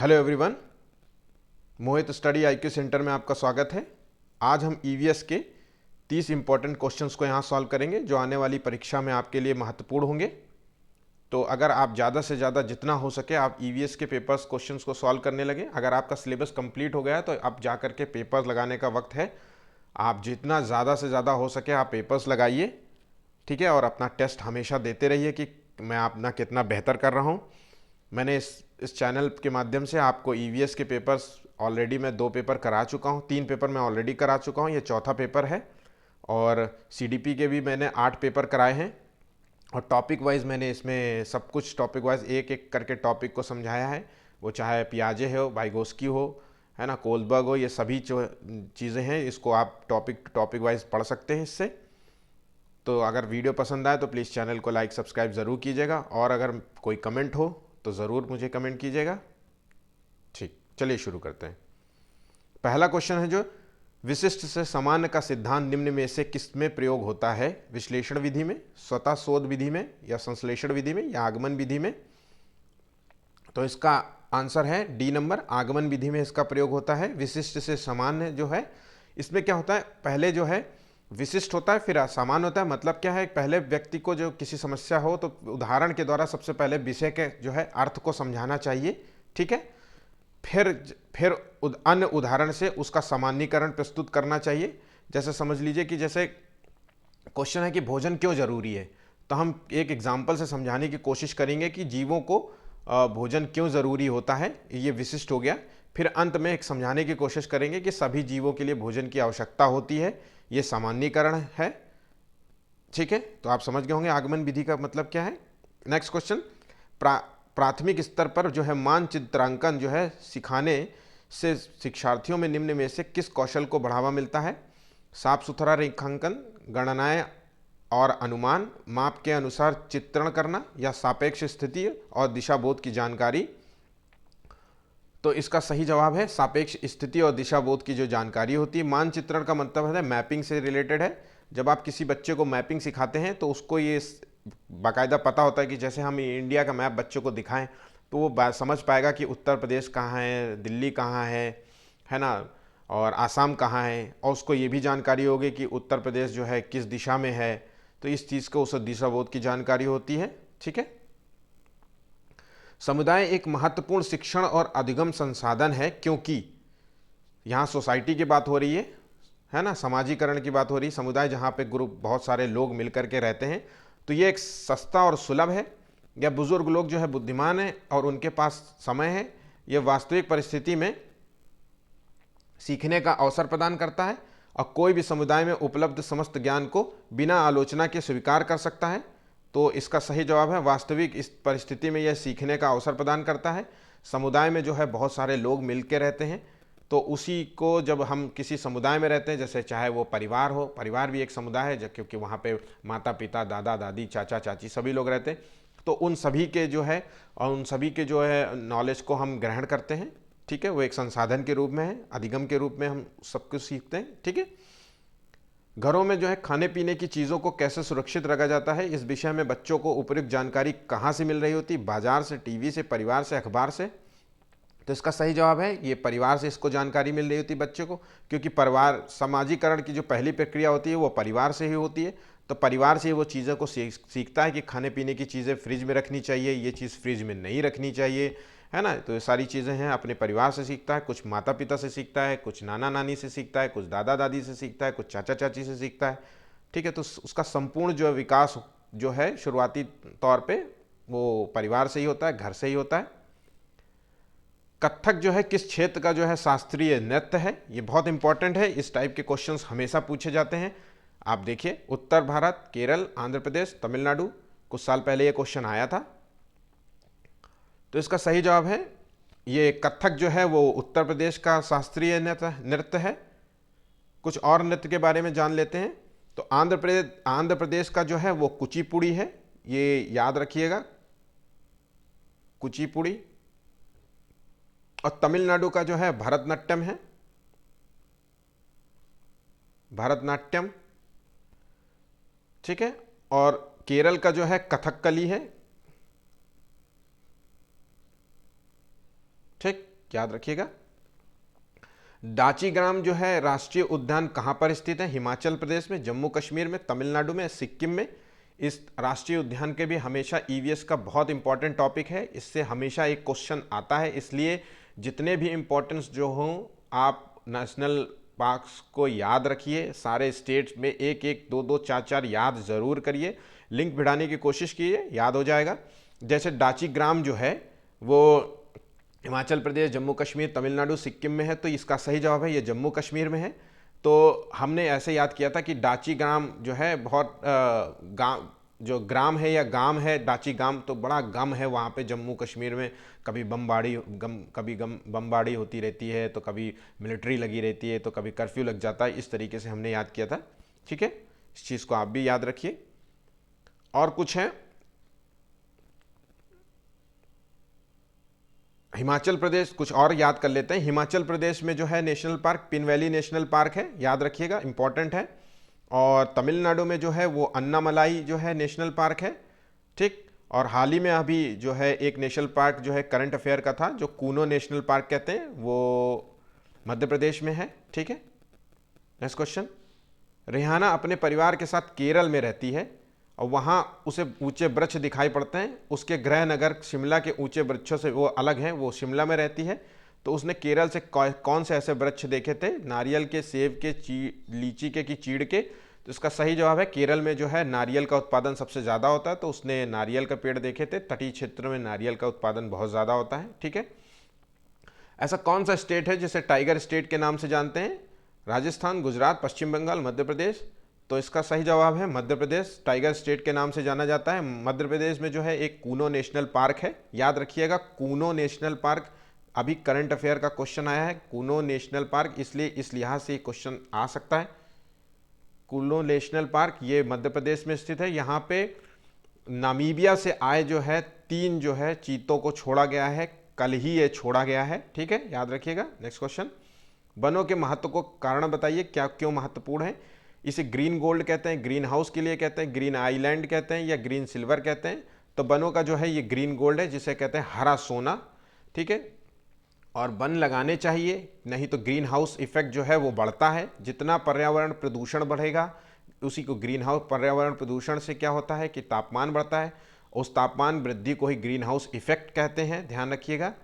Hello everyone, मोहित study IQ centre में आपका स्वागत है। आज हम ईवीएस के 30 इंपॉर्टेंट क्वेश्चंस को यहाँ सॉल्व करेंगे जो आने वाली परीक्षा में आपके लिए महत्वपूर्ण होंगे। तो अगर आप ज़्यादा से ज़्यादा जितना हो सके आप ईवीएस के पेपर्स क्वेश्चंस को सॉल्व करने लगे। अगर आपका सिलेबस कंप्लीट हो गया है तो अब जा कर के पेपर्स लगाने का वक्त है। आप जितना ज़्यादा से ज़्यादा हो सके आप पेपर्स लगाइए, ठीक है। और अपना टेस्ट हमेशा देते रहिए कि मैं अपना कितना बेहतर कर रहा हूँ। मैंने इस चैनल के माध्यम से आपको ईवीएस के पेपर्स ऑलरेडी मैं 2 पेपर करा चुका हूँ, 3 पेपर मैं ऑलरेडी करा चुका हूँ, ये चौथा पेपर है। और सीडीपी के भी मैंने 8 पेपर कराए हैं। और टॉपिक वाइज मैंने इसमें सब कुछ टॉपिक वाइज एक एक करके टॉपिक को समझाया है। वो चाहे पियाजे हो, वाइगोस्की हो, है ना, कोल्सबर्ग हो, ये सभी जो चीज़ें हैं इसको आप टॉपिक वाइज पढ़ सकते हैं इससे। तो अगर वीडियो पसंद आए तो प्लीज़ चैनल को लाइक सब्सक्राइब ज़रूर कीजिएगा। और अगर कोई कमेंट हो तो ज़रूर मुझे कमेंट कीजिएगा। ठीक, चलिए शुरू करते हैं। पहला क्वेश्चन है जो विशिष्ट से सामान्य का सिद्धांत निम्न में से किस में प्रयोग होता है? विश्लेषण विधि में, स्वतः शोध विधि में, या संश्लेषण विधि में, या आगमन विधि में? तो इसका आंसर है डी नंबर, आगमन विधि में इसका प्रयोग होता है। विशिष्ट से सामान्य जो है इसमें क्या होता है, पहले जो है विशिष्ट होता है फिर सामान्य होता है। मतलब क्या है, पहले व्यक्ति को जो किसी समस्या हो तो उदाहरण के द्वारा सबसे पहले विषय के जो है अर्थ को समझाना चाहिए, ठीक है। फिर अन्य उदाहरण से उसका सामान्यीकरण प्रस्तुत करना चाहिए। जैसे समझ लीजिए कि जैसे क्वेश्चन है कि भोजन क्यों जरूरी है, तो हम एक एग्जाम्पल से समझाने की कोशिश करेंगे कि जीवों को भोजन क्यों ज़रूरी होता है, ये विशिष्ट हो गया। फिर अंत में एक समझाने की कोशिश करेंगे कि सभी जीवों के लिए भोजन की आवश्यकता होती है, ये सामान्यीकरण है, ठीक है। तो आप समझ गए होंगे आगमन विधि का मतलब क्या है। नेक्स्ट क्वेश्चन, प्राथमिक स्तर पर जो है मानचित्रांकन जो है सिखाने से शिक्षार्थियों में निम्न में से किस कौशल को बढ़ावा मिलता है? साफ सुथरा रेखांकन, गणनाएं और अनुमान, माप के अनुसार चित्रण करना, या सापेक्ष स्थिति और दिशाबोध की जानकारी? तो इसका सही जवाब है सापेक्ष स्थिति और दिशाबोध की जो जानकारी होती है। मानचित्रण का मतलब है मैपिंग से रिलेटेड है। जब आप किसी बच्चे को मैपिंग सिखाते हैं तो उसको ये बाकायदा पता होता है कि जैसे हम इंडिया का मैप बच्चों को दिखाएं तो वो समझ पाएगा कि उत्तर प्रदेश कहाँ है, दिल्ली कहाँ है ना, और आसाम कहाँ है। और उसको ये भी जानकारी होगी कि उत्तर प्रदेश जो है किस दिशा में है। तो इस चीज़ को उस दिशाबोध की जानकारी होती है, ठीक है। समुदाय एक महत्वपूर्ण शिक्षण और अधिगम संसाधन है क्योंकि यहाँ सोसाइटी की बात हो रही है ना, समाजीकरण की बात हो रही है। समुदाय जहाँ पे ग्रुप बहुत सारे लोग मिलकर के रहते हैं तो ये एक सस्ता और सुलभ है। या बुजुर्ग लोग जो है बुद्धिमान है और उनके पास समय है, ये वास्तविक परिस्थिति में सीखने का अवसर प्रदान करता है। और कोई भी समुदाय में उपलब्ध समस्त ज्ञान को बिना आलोचना के स्वीकार कर सकता है। तो इसका सही जवाब है वास्तविक इस परिस्थिति में यह सीखने का अवसर प्रदान करता है। समुदाय में जो है बहुत सारे लोग मिल के रहते हैं, तो उसी को जब हम किसी समुदाय में रहते हैं, जैसे चाहे वो परिवार हो, परिवार भी एक समुदाय है क्योंकि वहाँ पे माता पिता, दादा दादी, चाचा चाची सभी लोग रहते हैं। तो उन सभी के जो है और उन सभी के जो है नॉलेज को हम ग्रहण करते हैं, ठीक है। वो एक संसाधन के रूप में है, अधिगम के रूप में हम सब कुछ सीखते हैं, ठीक है। घरों में जो है खाने पीने की चीज़ों को कैसे सुरक्षित रखा जाता है, इस विषय में बच्चों को उपयुक्त जानकारी कहाँ से मिल रही होती? बाजार से, टीवी से, परिवार से, अखबार से? तो इसका सही जवाब है ये परिवार से इसको जानकारी मिल रही होती है बच्चे को, क्योंकि परिवार समाजीकरण की जो पहली प्रक्रिया होती है वो परिवार से ही होती है। तो परिवार से ही वो चीज़ों को सीखता है कि खाने पीने की चीज़ें फ्रिज में रखनी चाहिए, ये चीज़ फ्रिज में नहीं रखनी चाहिए, है ना। तो ये सारी चीज़ें हैं अपने परिवार से सीखता है, कुछ माता पिता से सीखता है, कुछ नाना नानी से सीखता है, कुछ दादा दादी से सीखता है, कुछ चाचा चाची से सीखता है, ठीक है। तो उसका संपूर्ण जो विकास जो है शुरुआती तौर पे वो परिवार से ही होता है, घर से ही होता है। कथक जो है किस क्षेत्र का जो है शास्त्रीय नृत्य है? ये बहुत इंपॉर्टेंट है, इस टाइप के क्वेश्चंस हमेशा पूछे जाते हैं। आप देखिए उत्तर भारत, केरल, आंध्र प्रदेश, तमिलनाडु, कुछ साल पहले ये क्वेश्चन आया था। तो इसका सही जवाब है ये कथक जो है वो उत्तर प्रदेश का शास्त्रीय नृत्य है। कुछ और नृत्य के बारे में जान लेते हैं। तो आंध्र प्रदेश का जो है वो कुचिपुड़ी है, ये याद रखिएगा, कुचिपुड़ी। और तमिलनाडु का जो है भरतनाट्यम है, भरतनाट्यम, ठीक है। और केरल का जो है कथकली है, ठीक। याद रखिएगा। दाचीग्राम जो है राष्ट्रीय उद्यान कहाँ पर स्थित है? हिमाचल प्रदेश में, जम्मू कश्मीर में, तमिलनाडु में, सिक्किम में। इस राष्ट्रीय उद्यान के भी हमेशा ईवीएस का बहुत इंपॉर्टेंट टॉपिक है, इससे हमेशा एक क्वेश्चन आता है, इसलिए जितने भी इंपॉर्टेंस जो हों आप नेशनल पार्क्स को याद रखिए, सारे स्टेट्स में एक एक दो दो चार चार याद ज़रूर करिए, लिंक भिड़ाने की कोशिश कीजिए, याद हो जाएगा। जैसे दाचीग्राम जो है वो हिमाचल प्रदेश, जम्मू कश्मीर, तमिलनाडु, सिक्किम में है, तो इसका सही जवाब है ये जम्मू कश्मीर में है। तो हमने ऐसे याद किया था कि दाचीग्राम जो है बहुत गाँव जो ग्राम है या गांव है, दाचीग्राम तो बड़ा गम है वहाँ पे जम्मू कश्मीर में, कभी बमबाड़ी होती रहती है, तो कभी मिलिट्री लगी रहती है, तो कभी कर्फ्यू लग जाता है, इस तरीके से हमने याद किया था। ठीक है, इस चीज़ को आप भी याद रखिए। और कुछ है, हिमाचल प्रदेश कुछ और याद कर लेते हैं। हिमाचल प्रदेश में जो है national park pin valley national park है, याद रखिएगा, इंपॉर्टेंट है। और तमिलनाडु में जो है वो अन्नामलाई जो है नेशनल पार्क है। ठीक, और हाल ही में अभी जो है एक नेशनल पार्क जो है करंट अफेयर का था, जो कूनो नेशनल पार्क कहते हैं, वो मध्य प्रदेश में है। ठीक है, नेक्स्ट क्वेश्चन। रिहाना अपने परिवार के साथ केरल में रहती है और वहाँ उसे ऊंचे वृक्ष दिखाई पड़ते हैं, उसके गृह नगर शिमला के ऊंचे वृक्षों से वो अलग हैं, वो शिमला में रहती है। तो उसने केरल से कौन से ऐसे वृक्ष देखे थे? नारियल के, सेब के, लीची के, की चीड़ के? तो इसका सही जवाब है केरल में जो है नारियल का उत्पादन सबसे ज़्यादा होता है, तो उसने नारियल का पेड़ देखे थे। तटीय क्षेत्र में नारियल का उत्पादन बहुत ज़्यादा होता है। ठीक है, ऐसा कौन सा स्टेट है जिसे टाइगर स्टेट के नाम से जानते हैं? राजस्थान, गुजरात, पश्चिम बंगाल, मध्य प्रदेश? तो इसका सही जवाब है मध्य प्रदेश, टाइगर स्टेट के नाम से जाना जाता है। मध्य प्रदेश में जो है एक कूनो नेशनल पार्क है, याद रखिएगा, कूनो नेशनल पार्क। अभी करंट अफेयर का क्वेश्चन आया है कूनो नेशनल पार्क, इसलिए इस लिहाज से क्वेश्चन आ सकता है। कूनो नेशनल पार्क ये मध्य प्रदेश में स्थित है। यहाँ पे नामीबिया से आए जो है 3 जो है चीतों को छोड़ा गया है, कल ही ये छोड़ा गया है। ठीक है, याद रखिएगा। नेक्स्ट क्वेश्चन, वनों के महत्व को कारण बताइए, क्या क्यों महत्वपूर्ण है? इसे ग्रीन गोल्ड कहते हैं, ग्रीन हाउस के लिए कहते हैं, ग्रीन आइलैंड कहते हैं, या ग्रीन सिल्वर कहते हैं? तो वनों का जो है ये ग्रीन गोल्ड है, जिसे कहते हैं हरा सोना। ठीक है, और वन लगाने चाहिए, नहीं तो ग्रीन हाउस इफेक्ट जो है वो बढ़ता है। जितना पर्यावरण प्रदूषण बढ़ेगा उसी को ग्रीन हाउस, पर्यावरण प्रदूषण से क्या होता है कि तापमान बढ़ता है, उस तापमान वृद्धि को ही ग्रीन हाउस इफेक्ट कहते हैं, ध्यान रखिएगा।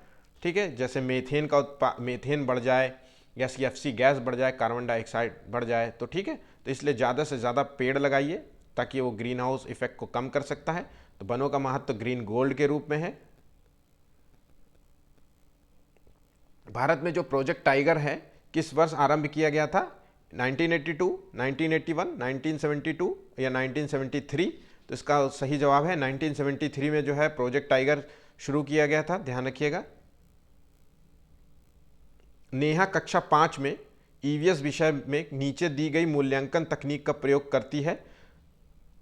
ठीक है, जैसे मेथेन बढ़ जाए या CFC गैस बढ़ जाए, कार्बन डाइऑक्साइड बढ़ जाए, तो ठीक है, तो इसलिए ज़्यादा से ज़्यादा पेड़ लगाइए ताकि वो ग्रीन हाउस इफेक्ट को कम कर सकता है। तो वनों का महत्व ग्रीन गोल्ड के रूप में है। भारत में जो प्रोजेक्ट टाइगर है किस वर्ष आरंभ किया गया था? 1982, 1981, 1972 या 1973? तो इसका सही जवाब है 1973 में जो है प्रोजेक्ट टाइगर शुरू किया गया था, ध्यान रखिएगा। नेहा कक्षा 5 में ईवीएस विषय में नीचे दी गई मूल्यांकन तकनीक का प्रयोग करती है,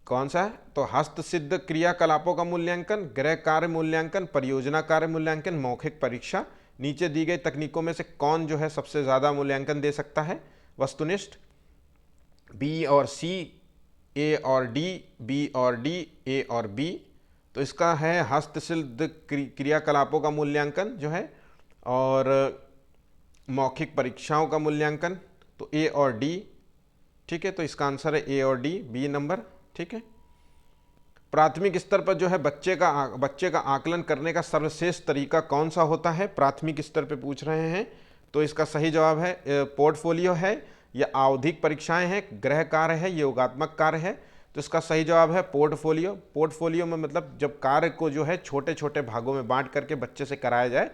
कौन सा है? तो हस्तसिद्ध क्रियाकलापों का मूल्यांकन, गृह कार्य मूल्यांकन, परियोजना कार्य मूल्यांकन, मौखिक परीक्षा। नीचे दी गई तकनीकों में से कौन जो है सबसे ज़्यादा मूल्यांकन दे सकता है? वस्तुनिष्ठ, बी और सी, ए और डी, बी और डी, ए और बी? तो इसका है हस्तसिद्ध क्रियाकलापों का मूल्यांकन जो है, और मौखिक परीक्षाओं का मूल्यांकन, तो ए और डी। ठीक है, तो इसका आंसर है ए और डी, बी नंबर। ठीक है, प्राथमिक स्तर पर जो है बच्चे का आकलन करने का सर्वश्रेष्ठ तरीका कौन सा होता है? प्राथमिक स्तर पे पूछ रहे हैं, तो इसका सही जवाब है पोर्टफोलियो है, या आवधिक परीक्षाएं हैं, गृह कार्य है, योगात्मक कार्य है? तो इसका सही जवाब है पोर्टफोलियो। पोर्टफोलियो में मतलब जब कार्य को जो है छोटे छोटे भागों में बांट करके बच्चे से कराया जाए,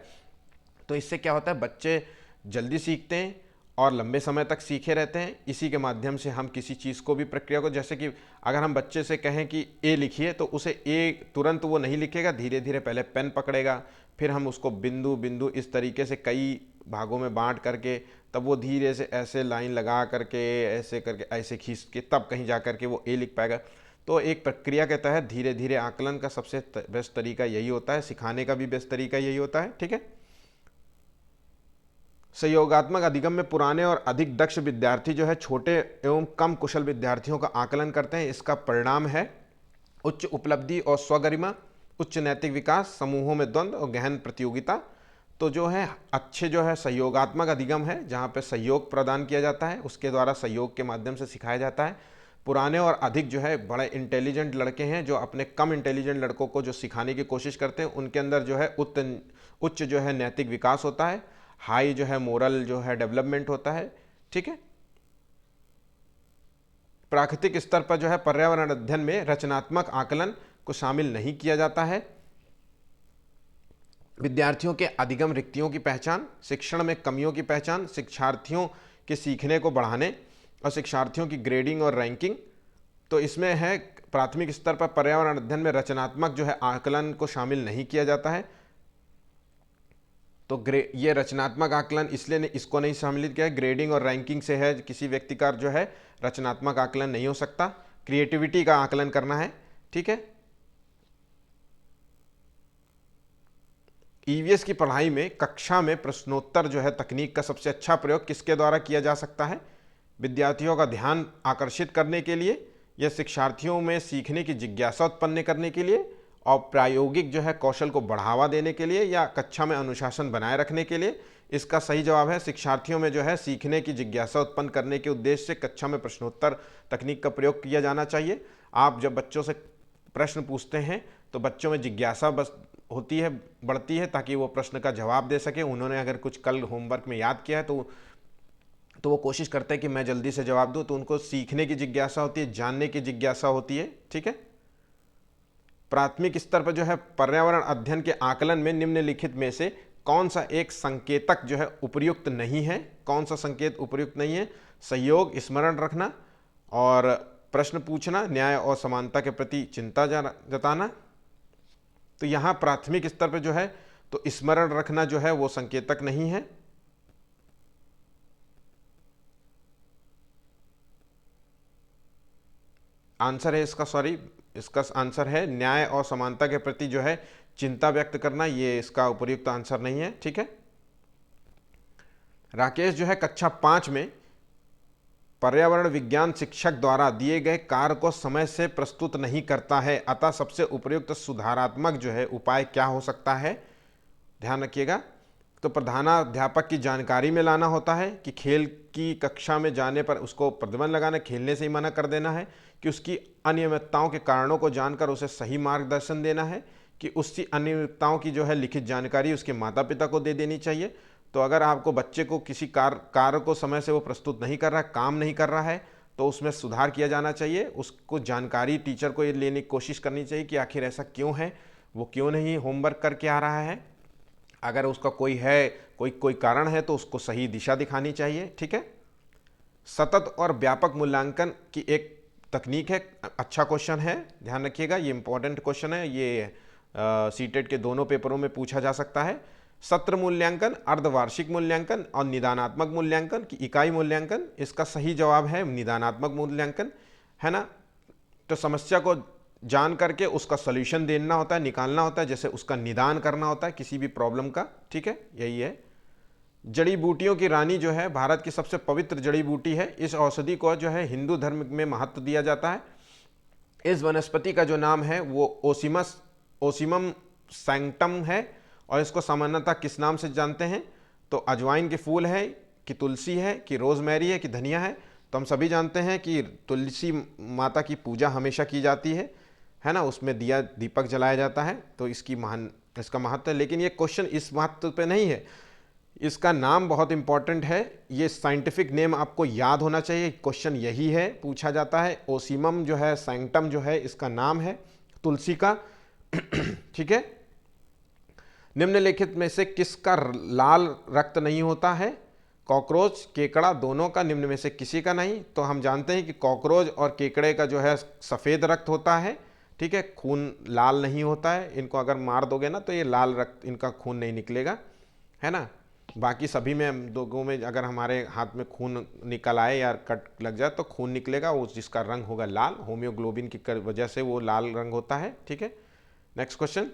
तो इससे क्या होता है, बच्चे जल्दी सीखते हैं और लंबे समय तक सीखे रहते हैं। इसी के माध्यम से हम किसी चीज़ को भी, प्रक्रिया को, जैसे कि अगर हम बच्चे से कहें कि ए लिखिए, तो उसे ए तुरंत वो नहीं लिखेगा, धीरे धीरे पहले पेन पकड़ेगा, फिर हम उसको बिंदु बिंदु इस तरीके से कई भागों में बांट करके तब वो धीरे से ऐसे लाइन लगा करके ऐसे करके ऐसे खींच के तब कहीं जा करके वो ए लिख पाएगा। तो एक प्रक्रिया के तहत धीरे धीरे आकलन का सबसे बेस्ट तरीका यही होता है, सिखाने का भी बेस्ट तरीका यही होता है। ठीक है, सहयोगात्मक अधिगम में पुराने और अधिक दक्ष विद्यार्थी जो है छोटे एवं कम कुशल विद्यार्थियों का आकलन करते हैं। इसका परिणाम है उच्च उपलब्धि और स्वगरिमा, उच्च नैतिक विकास, समूहों में द्वंद्व और गहन प्रतियोगिता। तो जो है अच्छे जो है सहयोगात्मक अधिगम है, जहाँ पे सहयोग प्रदान किया जाता है, उसके द्वारा सहयोग के माध्यम से सिखाया जाता है। पुराने और अधिक जो है बड़े इंटेलिजेंट लड़के हैं जो अपने कम इंटेलिजेंट लड़कों को जो सिखाने की कोशिश करते हैं, उनके अंदर जो है उच्च जो है नैतिक विकास होता है, हाई जो है मोरल जो है डेवलपमेंट होता है। ठीक है। प्राकृतिक स्तर पर जो है पर्यावरण अध्ययन में रचनात्मक आकलन को शामिल नहीं किया जाता है। विद्यार्थियों के अधिगम रिक्तियों की पहचान, शिक्षण में कमियों की पहचान, शिक्षार्थियों के सीखने को बढ़ाने और शिक्षार्थियों की ग्रेडिंग और रैंकिंग। तो इसमें है प्राथमिक स्तर पर पर्यावरण अध्ययन में रचनात्मक जो है आकलन को शामिल नहीं किया जाता है। तो ये रचनात्मक आकलन इसलिए इसको नहीं शामिल किया है, ग्रेडिंग और रैंकिंग से है किसी व्यक्ति का जो है रचनात्मक आकलन नहीं हो सकता, क्रिएटिविटी का आकलन करना है। ठीक है। ईवीएस की पढ़ाई में कक्षा में प्रश्नोत्तर जो है तकनीक का सबसे अच्छा प्रयोग किसके द्वारा किया जा सकता है? विद्यार्थियों का ध्यान आकर्षित करने के लिए, या शिक्षार्थियों में सीखने की जिज्ञासा उत्पन्न करने के लिए, और प्रायोगिक जो है कौशल को बढ़ावा देने के लिए, या कक्षा में अनुशासन बनाए रखने के लिए? इसका सही जवाब है शिक्षार्थियों में जो है सीखने की जिज्ञासा उत्पन्न करने के उद्देश्य से कक्षा में प्रश्नोत्तर तकनीक का प्रयोग किया जाना चाहिए। आप जब बच्चों से प्रश्न पूछते हैं तो बच्चों में जिज्ञासा बस होती है, बढ़ती है, ताकि वो प्रश्न का जवाब दे सके। उन्होंने अगर कुछ कल होमवर्क में याद किया है तो वो कोशिश करते हैं कि मैं जल्दी से जवाब दूं, तो उनको सीखने की जिज्ञासा होती है, जानने की जिज्ञासा होती है। ठीक है। प्राथमिक स्तर पर जो है पर्यावरण अध्ययन के आकलन में निम्नलिखित में से कौन सा एक संकेतक जो है उपयुक्त नहीं है? कौन सा संकेत उपयुक्त नहीं है? सहयोग, स्मरण रखना और प्रश्न पूछना, न्याय और समानता के प्रति चिंता जताना। तो यहाँ प्राथमिक स्तर पर जो है तो स्मरण रखना जो है वो संकेतक नहीं है। आंसर है इसका आंसर है न्याय और समानता के प्रति जो है चिंता व्यक्त करना, ये इसका उपयुक्त आंसर नहीं है। ठीक है। राकेश जो है कक्षा 5 में पर्यावरण विज्ञान शिक्षक द्वारा दिए गए कार्य को समय से प्रस्तुत नहीं करता है, अतः सबसे उपयुक्त सुधारात्मक जो है उपाय क्या हो सकता है? ध्यान रखिएगा। तो प्रधानाध्यापक की जानकारी में लाना होता है कि खेल की कक्षा में जाने पर उसको प्रतिबंध लगाना, खेलने से ही मना कर देना है, कि उसकी अनियमितताओं के कारणों को जानकर उसे सही मार्गदर्शन देना है, कि उसकी अनियमितताओं की जो है लिखित जानकारी उसके माता पिता को दे देनी चाहिए। तो अगर आपको बच्चे को किसी कार्य को समय से वो प्रस्तुत नहीं कर रहा है, काम नहीं कर रहा है, तो उसमें सुधार किया जाना चाहिए। उसको जानकारी टीचर को ये लेने की कोशिश करनी चाहिए कि आखिर ऐसा क्यों है, वो क्यों नहीं होमवर्क करके आ रहा है। अगर उसका कोई कारण है तो उसको सही दिशा दिखानी चाहिए। ठीक है। सतत और व्यापक मूल्यांकन की एक तकनीक है। अच्छा क्वेश्चन है, ध्यान रखिएगा, ये इंपॉर्टेंट क्वेश्चन है, ये सीटेट के दोनों पेपरों में पूछा जा सकता है। सत्र मूल्यांकन, अर्धवार्षिक मूल्यांकन और निदानात्मक मूल्यांकन की इकाई मूल्यांकन। इसका सही जवाब है निदानात्मक मूल्यांकन, है ना। तो समस्या को जान करके उसका सॉल्यूशन देना होता है, निकालना होता है, जैसे उसका निदान करना होता है किसी भी प्रॉब्लम का। ठीक है, यही है। जड़ी बूटियों की रानी जो है भारत की सबसे पवित्र जड़ी बूटी है। इस औषधि को जो है हिंदू धर्म में महत्व दिया जाता है। इस वनस्पति का जो नाम है वो ओसिमम सैंक्टम है, और इसको सामान्यतः किस नाम से जानते हैं? तो अजवाइन के फूल है, कि तुलसी है, कि रोजमेरी है, कि धनिया है? तो हम सभी जानते हैं कि तुलसी माता की पूजा हमेशा की जाती है ना, उसमें दीपक जलाया जाता है, तो इसका महत्व है। लेकिन ये क्वेश्चन इस महत्व पे नहीं है, इसका नाम बहुत इंपॉर्टेंट है, ये साइंटिफिक नेम आपको याद होना चाहिए। क्वेश्चन यही है, पूछा जाता है। ओसिमम जो है सैंक्टम जो है इसका नाम है तुलसी का। ठीक है। निम्नलिखित में से किसका लाल रक्त नहीं होता है? कॉकरोच, केकड़ा, दोनों का, निम्न में से किसी का नहीं। तो हम जानते हैं कि कॉकरोच और केकड़े का जो है सफ़ेद रक्त होता है। ठीक है, खून लाल नहीं होता है। इनको अगर मार दोगे ना तो ये लाल रक्त, इनका खून नहीं निकलेगा, है ना। बाकी सभी में दोगों में अगर हमारे हाथ में खून निकल आए या कट लग जाए तो खून निकलेगा, वो जिसका रंग होगा लाल, होम्योग्लोबिन की वजह से वो लाल रंग होता है। ठीक है। नेक्स्ट क्वेश्चन,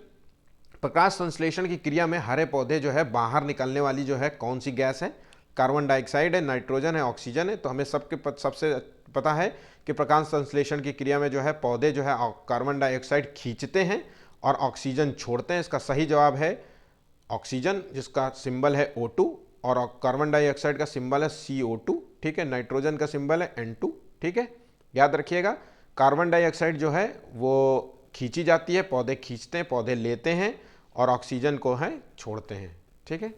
प्रकाश संश्लेषण की क्रिया में हरे पौधे जो है बाहर निकलने वाली जो है कौन सी गैस है? कार्बन डाइऑक्साइड है, नाइट्रोजन है, ऑक्सीजन है? तो हमें सबसे पता है कि प्रकाश संश्लेषण की क्रिया में जो है पौधे जो है कार्बन डाइऑक्साइड खींचते हैं और ऑक्सीजन छोड़ते हैं। इसका सही जवाब है ऑक्सीजन जिसका सिंबल है O2 और कार्बन डाइऑक्साइड का सिंबल है CO2, ठीक है। नाइट्रोजन का सिंबल है N2, ठीक है। याद रखिएगा, कार्बन डाइऑक्साइड जो है वो खींची जाती है, पौधे खींचते हैं, पौधे लेते हैं, और ऑक्सीजन को है छोड़ते हैं, ठीक है।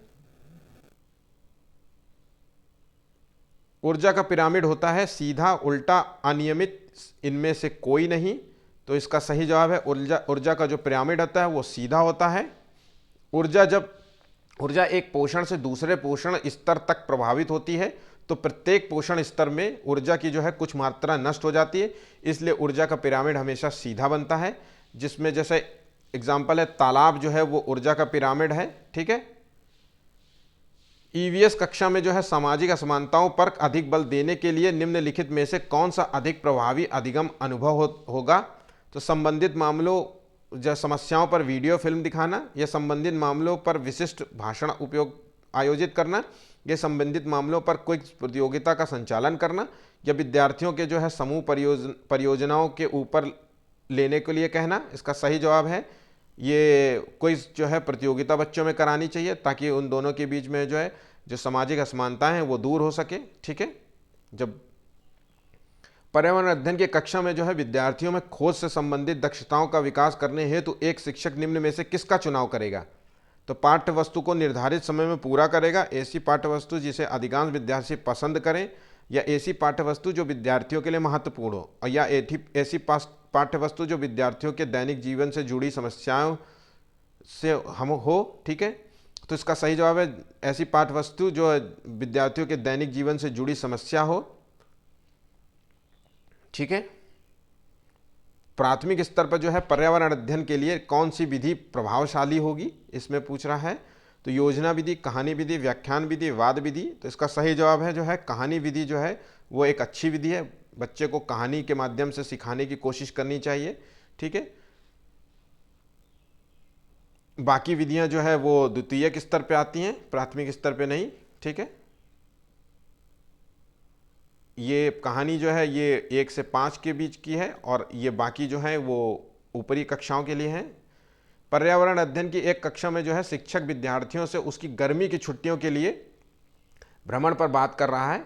ऊर्जा का पिरामिड होता है सीधा, उल्टा, अनियमित, इनमें से कोई नहीं। तो इसका सही जवाब है ऊर्जा का जो पिरामिड होता है वो सीधा होता है। ऊर्जा एक पोषण से दूसरे पोषण स्तर तक प्रभावित होती है, तो प्रत्येक पोषण स्तर में ऊर्जा की जो है कुछ मात्रा नष्ट हो जाती है, इसलिए ऊर्जा का पिरामिड हमेशा सीधा बनता है। जिसमें जैसे एग्जाम्पल है तालाब जो है वो ऊर्जा का पिरामिड है, ठीक है। ईवीएस कक्षा में जो है सामाजिक असमानताओं पर अधिक बल देने के लिए निम्नलिखित में से कौन सा अधिक प्रभावी अधिगम अनुभव होगा? तो संबंधित मामलों या समस्याओं पर वीडियो फिल्म दिखाना, या संबंधित मामलों पर विशिष्ट भाषण आयोजित करना, या संबंधित मामलों पर कोई प्रतियोगिता का संचालन करना, या विद्यार्थियों के जो है समूह परियोजनाओं के ऊपर लेने के लिए कहना। इसका सही जवाब है ये कोई जो है प्रतियोगिता बच्चों में करानी चाहिए, ताकि उन दोनों के बीच में जो है जो सामाजिक असमानताएं हैं वो दूर हो सके, ठीक है। जब पर्यावरण अध्ययन की कक्षा में जो है विद्यार्थियों में खोज से संबंधित दक्षताओं का विकास करने हेतु एक शिक्षक निम्न में से किसका चुनाव करेगा? तो पाठ्य वस्तु को निर्धारित समय में पूरा करेगा, ऐसी पाठ्य वस्तु जिसे अधिकांश विद्यार्थी पसंद करें, या ऐसी पाठ्य वस्तु जो विद्यार्थियों के लिए महत्वपूर्ण हो, और या ऐसी पाठ्य वस्तु जो विद्यार्थियों के दैनिक जीवन से जुड़ी समस्याओं से हम हो, ठीक है। तो इसका सही जवाब है ऐसी पाठ्य वस्तु जो विद्यार्थियों के दैनिक जीवन से जुड़ी समस्या हो, ठीक है। प्राथमिक स्तर पर जो है पर्यावरण अध्ययन के लिए कौन सी विधि प्रभावशाली होगी, इसमें पूछ रहा है। तो योजना विधि, कहानी विधि, व्याख्यान विधि, वाद विधि। तो इसका सही जवाब है जो है कहानी विधि जो है वो एक अच्छी विधि है, बच्चे को कहानी के माध्यम से सिखाने की कोशिश करनी चाहिए, ठीक है। बाकी विधियां जो है वो द्वितीयक स्तर पे आती हैं, प्राथमिक स्तर पे नहीं, ठीक है। ये कहानी जो है ये 1 से 5 के बीच की है, और ये बाकी जो है वो ऊपरी कक्षाओं के लिए है। पर्यावरण अध्ययन की एक कक्षा में जो है शिक्षक विद्यार्थियों से उसकी गर्मी की छुट्टियों के लिए भ्रमण पर बात कर रहा है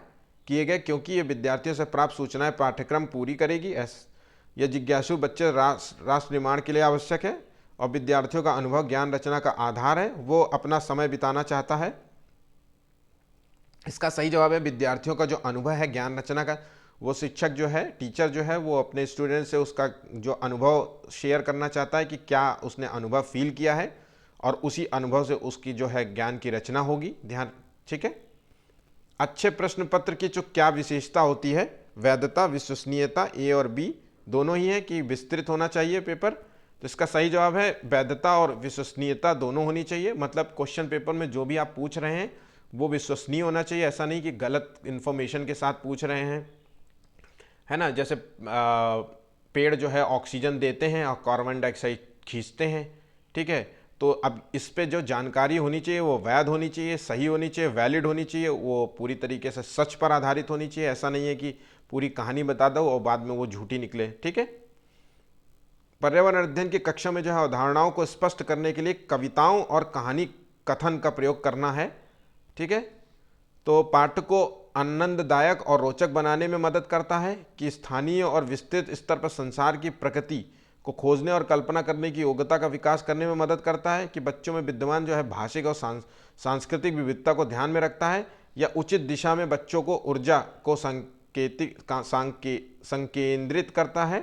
किए गए, क्योंकि ये विद्यार्थियों से प्राप्त सूचनाएं पाठ्यक्रम पूरी करेगी। यह जिज्ञासु बच्चे राष्ट्र निर्माण के लिए आवश्यक है, और विद्यार्थियों का अनुभव ज्ञान रचना का आधार है, वो अपना समय बिताना चाहता है। इसका सही जवाब है विद्यार्थियों का जो अनुभव है ज्ञान रचना का, वो शिक्षक जो है, टीचर जो है वो अपने स्टूडेंट से उसका जो अनुभव शेयर करना चाहता है कि क्या उसने अनुभव फील किया है, और उसी अनुभव से उसकी जो है ज्ञान की रचना होगी। ध्यान, ठीक है। अच्छे प्रश्न पत्र की जो क्या विशेषता होती है? वैधता, विश्वसनीयता, ए और बी दोनों ही है कि विस्तृत होना चाहिए पेपर। तो इसका सही जवाब है वैधता और विश्वसनीयता दोनों होनी चाहिए। मतलब क्वेश्चन पेपर में जो भी आप पूछ रहे हैं वो विश्वसनीय होना चाहिए, ऐसा नहीं कि गलत इन्फॉर्मेशन के साथ पूछ रहे हैं, है ना। जैसे पेड़ जो है ऑक्सीजन देते हैं और कार्बन डाइऑक्साइड खींचते हैं, ठीक है। तो अब इस पे जो जानकारी होनी चाहिए वो वैध होनी चाहिए, सही होनी चाहिए, वैलिड होनी चाहिए, वो पूरी तरीके से सच पर आधारित होनी चाहिए। ऐसा नहीं है कि पूरी कहानी बता दो और बाद में वो झूठी निकले, ठीक है। पर्यावरण अध्ययन की कक्षा में जो है अवधारणाओं को स्पष्ट करने के लिए कविताओं और कहानी कथन का प्रयोग करना है, ठीक है। तो पाठ को आनंददायक और रोचक बनाने में मदद करता है कि स्थानीय और विस्तृत स्तर पर संसार की प्रकृति को खोजने और कल्पना करने की योग्यता का विकास करने में मदद करता है कि बच्चों में विद्यमान जो है भाषिक और सांस्कृतिक विविधता को ध्यान में रखता है, या उचित दिशा में बच्चों को ऊर्जा को संकेंद्रित करता है।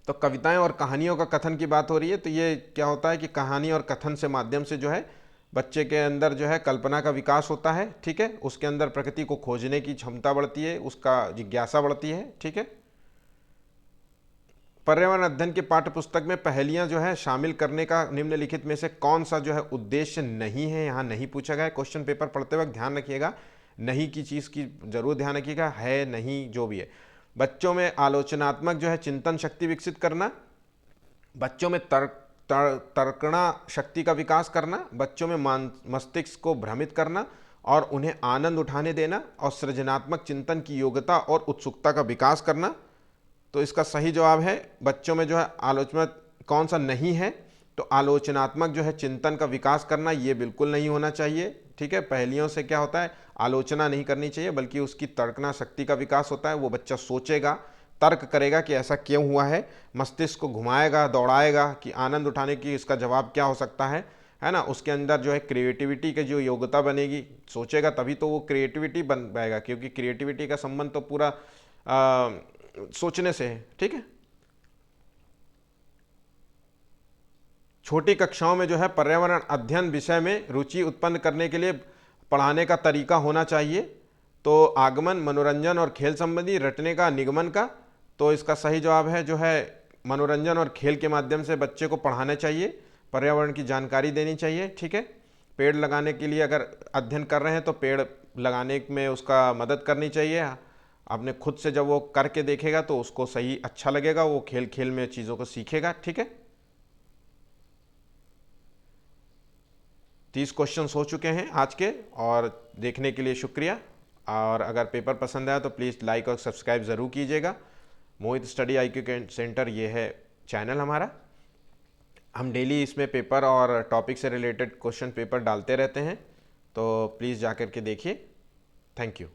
तो कविताएं और कहानियों का कथन की बात हो रही है, तो ये क्या होता है कि कहानी और कथन से माध्यम से जो है बच्चे के अंदर जो है कल्पना का विकास होता है, ठीक है। उसके अंदर प्रकृति को खोजने की क्षमता बढ़ती है, उसका जिज्ञासा बढ़ती है, ठीक है। पर्यावरण अध्ययन के पाठ्य पुस्तक में पहेलियां जो है शामिल करने का निम्नलिखित में से कौन सा जो है उद्देश्य नहीं है? यहाँ नहीं पूछा गया है। क्वेश्चन पेपर पढ़ते वक्त ध्यान रखिएगा, नहीं की चीज़ की जरूर ध्यान रखिएगा, है नहीं जो भी है। बच्चों में आलोचनात्मक जो है चिंतन शक्ति विकसित करना, बच्चों में तर्कणा शक्ति का विकास करना, बच्चों में मस्तिष्क को भ्रमित करना और उन्हें आनंद उठाने देना, और सृजनात्मक चिंतन की योग्यता और उत्सुकता का विकास करना। तो इसका सही जवाब है बच्चों में जो है आलोचना कौन सा नहीं है? तो आलोचनात्मक जो है चिंतन का विकास करना ये बिल्कुल नहीं होना चाहिए। ठीक है, पहेलियों से क्या होता है, आलोचना नहीं करनी चाहिए, बल्कि उसकी तर्कना शक्ति का विकास होता है। वो बच्चा सोचेगा, तर्क करेगा कि ऐसा क्यों हुआ है, मस्तिष्क को घुमाएगा, दौड़ाएगा कि आनंद उठाने की इसका जवाब क्या हो सकता है ना। उसके अंदर जो है क्रिएटिविटी की जो योग्यता बनेगी, सोचेगा तभी तो वो क्रिएटिविटी बन पाएगा, क्योंकि क्रिएटिविटी का संबंध तो पूरा सोचने से है। ठीक है, छोटी कक्षाओं में जो है पर्यावरण अध्ययन विषय में रुचि उत्पन्न करने के लिए पढ़ाने का तरीका होना चाहिए। तो आगमन, मनोरंजन और खेल संबंधी, रटने का, निगमन का। तो इसका सही जवाब है जो है मनोरंजन और खेल के माध्यम से बच्चे को पढ़ाना चाहिए, पर्यावरण की जानकारी देनी चाहिए। ठीक है, पेड़ लगाने के लिए अगर अध्ययन कर रहे हैं तो पेड़ लगाने में उसका मदद करनी चाहिए। आपने खुद से जब वो करके देखेगा तो उसको सही अच्छा लगेगा, वो खेल खेल में चीज़ों को सीखेगा। ठीक है, 30 क्वेश्चंस हो चुके हैं आज के, और देखने के लिए शुक्रिया। और अगर पेपर पसंद आया तो प्लीज़ लाइक और सब्सक्राइब ज़रूर कीजिएगा। मोहित स्टडी IQ सेंटर ये है चैनल हमारा। हम डेली इसमें पेपर और टॉपिक से रिलेटेड क्वेश्चन पेपर डालते रहते हैं, तो प्लीज़ जा कर के देखिए। Thank you.